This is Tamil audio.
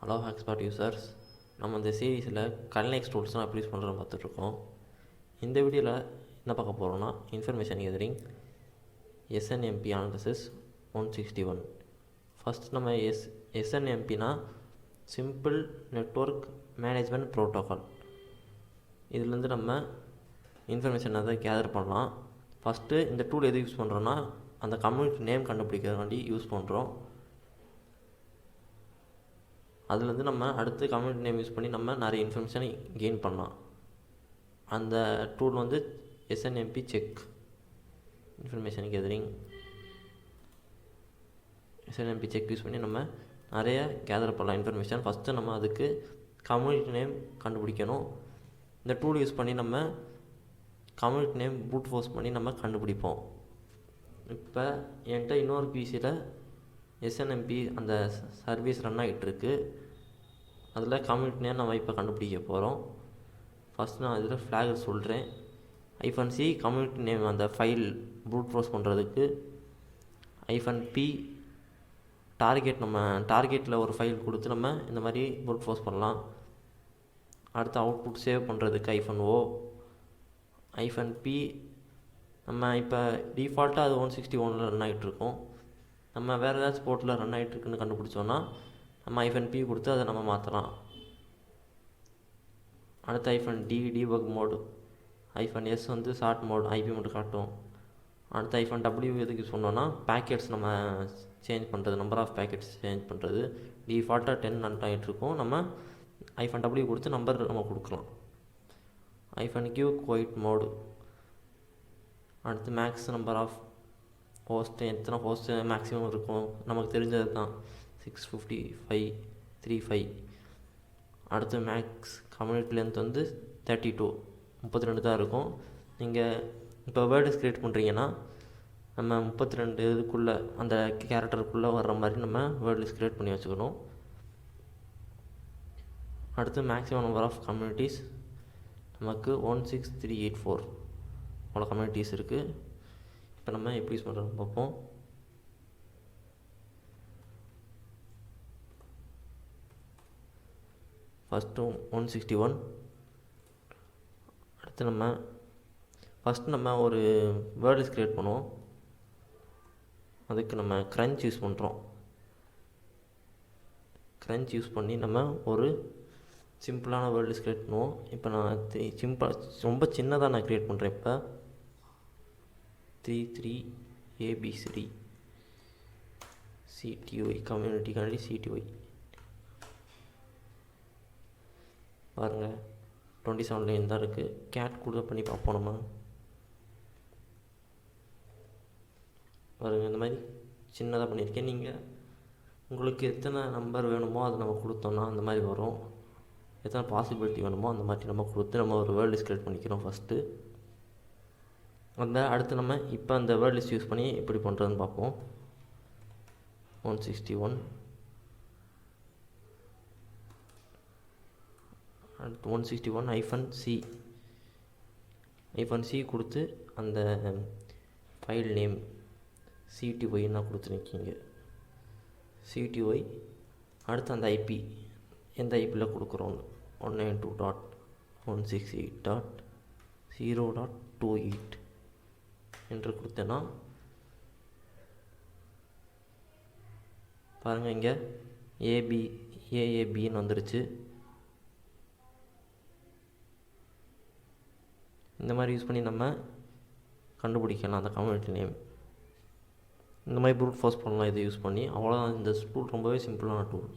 ஹலோ ஹாக்ஸ்பாட் யூசர்ஸ், நம்ம இந்த சீரீஸில் கல்நெக்ஸ் டூல்ஸ்லாம் எப்படி யூஸ் பண்ணுறோன்னு பார்த்துட்ருக்கோம். இந்த வீடியோவில் என்ன பார்க்க போகிறோன்னா information gathering SNMP analysis 161. First நம்ம எஸ்என்எம்பினா சிம்பிள் நெட்வொர்க் மேனேஜ்மெண்ட் ப்ரோட்டோகால். இதுலேருந்து நம்ம இன்ஃபர்மேஷன் அதை கேதர் பண்ணலாம். ஃபஸ்ட்டு இந்த டூல் எது யூஸ் பண்ணுறோன்னா அந்த கம்யூனிட்டி நேம் கண்டுபிடிக்கிறதுக்காண்டி யூஸ் பண்ணுறோம். அதுலேருந்து நம்ம அடுத்து கம்யூனிட்டி நேம் யூஸ் பண்ணி நம்ம நிறைய இன்ஃபர்மேஷனை கெயின் பண்ணலாம். அந்த டூல் வந்து SNMP check information gathering. SNMP check use பண்ணி நம்ம நிறைய கேதர் பண்ணலாம் இன்ஃபர்மேஷன். ஃபஸ்ட்டு நம்ம அதுக்கு கம்யூனிட்டி நேம் கண்டுபிடிக்கணும். இந்த டூல் யூஸ் பண்ணி நம்ம கம்யூனிட்டி நேம் ப்ரூட் ஃபோர்ஸ் பண்ணி நம்ம கண்டுபிடிப்போம். இப்போ என்கிட்ட இன்னொரு பிசியில் எஸ்என்எம்பி அந்த சர்வீஸ் ரன் ஆகிட்டுருக்கு. அதில் கம்யூனிட்டி நேம் நம்ம இப்போ கண்டுபிடிக்க போகிறோம். ஃபஸ்ட் நான் இதில் ஃப்ளாக் சொல்கிறேன். -c கம்யூனிட்டி நேம் அந்த ஃபைல் ப்ரூட் ஃபோர்ஸ் பண்ணுறதுக்கு, -p டார்கெட் நம்ம டார்கெட்டில் ஒரு ஃபைல் கொடுத்து நம்ம இந்த மாதிரி ப்ரூட் ஃபோர்ஸ் பண்ணலாம். அடுத்து அவுட்புட் சேவ் பண்ணுறதுக்கு -o, -p நம்ம இப்போ டிஃபால்ட்டாக அது 161 ரன் ஆகிட்ருக்கோம். நம்ம வேறு ஏதாச்சும் போர்ட்டில் ரன் ஆகிட்ருக்குன்னு கண்டுபிடிச்சோன்னா நம்ம -p கொடுத்து அதை நம்ம மாற்றலாம். அடுத்து -d டீபக் மோடு, -s வந்து ஷார்ட் மோட் ஐபி மட்டும் காட்டும். அடுத்து -w எதுக்கு யூஸ் பண்ணோன்னா பேக்கெட்ஸ் நம்ம சேஞ்ச் பண்ணுறது, நம்பர் ஆஃப் பேக்கெட்ஸ் சேஞ்ச் பண்ணுறது. டிஃபால்ட்டாக 10 ரன் ஆகிட்ருக்கோம். நம்ம -w கொடுத்து நம்பர் நம்ம கொடுக்கலாம். -q quiet mode. அடுத்து மேக்ஸ் நம்பர் ஆஃப் ஹோஸ்ட்டு, எத்தனை ஹோஸ்ட்டு மேக்ஸிமம் இருக்கும் நமக்கு தெரிஞ்சது தான், 655.35. அடுத்து மேக்ஸ் கம்யூனிட்டி லென்த் வந்து 32 தான் இருக்கும். நீங்கள் இப்போ வேர்ட்ஸ் க்ரியேட் பண்ணுறீங்கன்னா நம்ம 32 இதுக்குள்ளே அந்த கேரக்டருக்குள்ளே வர்ற மாதிரி நம்ம வேர்ட் லிஸ்ட் க்ரியேட் பண்ணி வச்சுக்கணும். அடுத்து மேக்ஸிமம் நம்பர் ஆஃப் கம்யூனிட்டிஸ் நமக்கு 16384 அவ்வளோ கம்யூனிட்டிஸ் இருக்குது. இப்போ நம்ம எப்படி யூஸ் பண்ணுறோம் பார்ப்போம். ஃபஸ்ட்டு 161. அடுத்து நம்ம ஒரு வேர்ட் லிஸ்ட் க்ரியேட் பண்ணுவோம். அதுக்கு நம்ம க்ரன்ச் யூஸ் பண்ணுறோம். க்ரன்ச் யூஸ் பண்ணி நம்ம ஒரு சிம்பிளான வேர்ட் லிஸ்ட் க்ரியேட் பண்ணுவோம். இப்போ நான் ரொம்ப சின்னதாக நான் க்ரியேட் பண்ணுறேன். இப்போ 33 ABCD CTY கம்யூனிட்டிக்காண்டி CTY பாருங்கள் 27 லைன் தான் இருக்குது. கேட் கூட பண்ணி பார்ப்போம். நம்ம பாருங்கள் இந்த மாதிரி சின்னதாக பண்ணியிருக்கேன். நீங்கள் உங்களுக்கு எத்தனை நம்பர் வேணுமோ அதை நம்ம கொடுத்தோம்னா அந்த மாதிரி வரும். எத்தனை பாசிபிலிட்டி வேணுமோ அந்த மாதிரி நம்ம கொடுத்து நம்ம ஒரு வேர்ட் லிஸ்ட் க்ரியேட் பண்ணிக்கிறோம் ஃபஸ்ட்டு. அடுத்து நம்ம இப்போ அந்த வேர்ட் லிஸ்ட் யூஸ் பண்ணி எப்படி பண்ணுறதுன்னு பார்ப்போம். 161. அடுத்து 161 -c கொடுத்து அந்த ஃபைல் நேம் CTY நான் கொடுத்துருக்கீங்க CTY. அடுத்து அந்த ஐபி எந்த ஐபியில் கொடுக்குறோம் 192.168.0.28 என்று கொடுத்தேன்னா பாருங்கள் இங்கே ஏஏபின்னு வந்துருச்சு. இந்த மாதிரி யூஸ் பண்ணி நம்ம கண்டுபிடிக்கலாம் அந்த கம்யூனிட்டி நேம். இந்த மாதிரி ப்ரூட் ஃபோர்ஸ் பண்ணலாம் இதை யூஸ் பண்ணி. அவ்வளோதான். இந்த டூல் ரொம்பவே சிம்பிளான டூல்.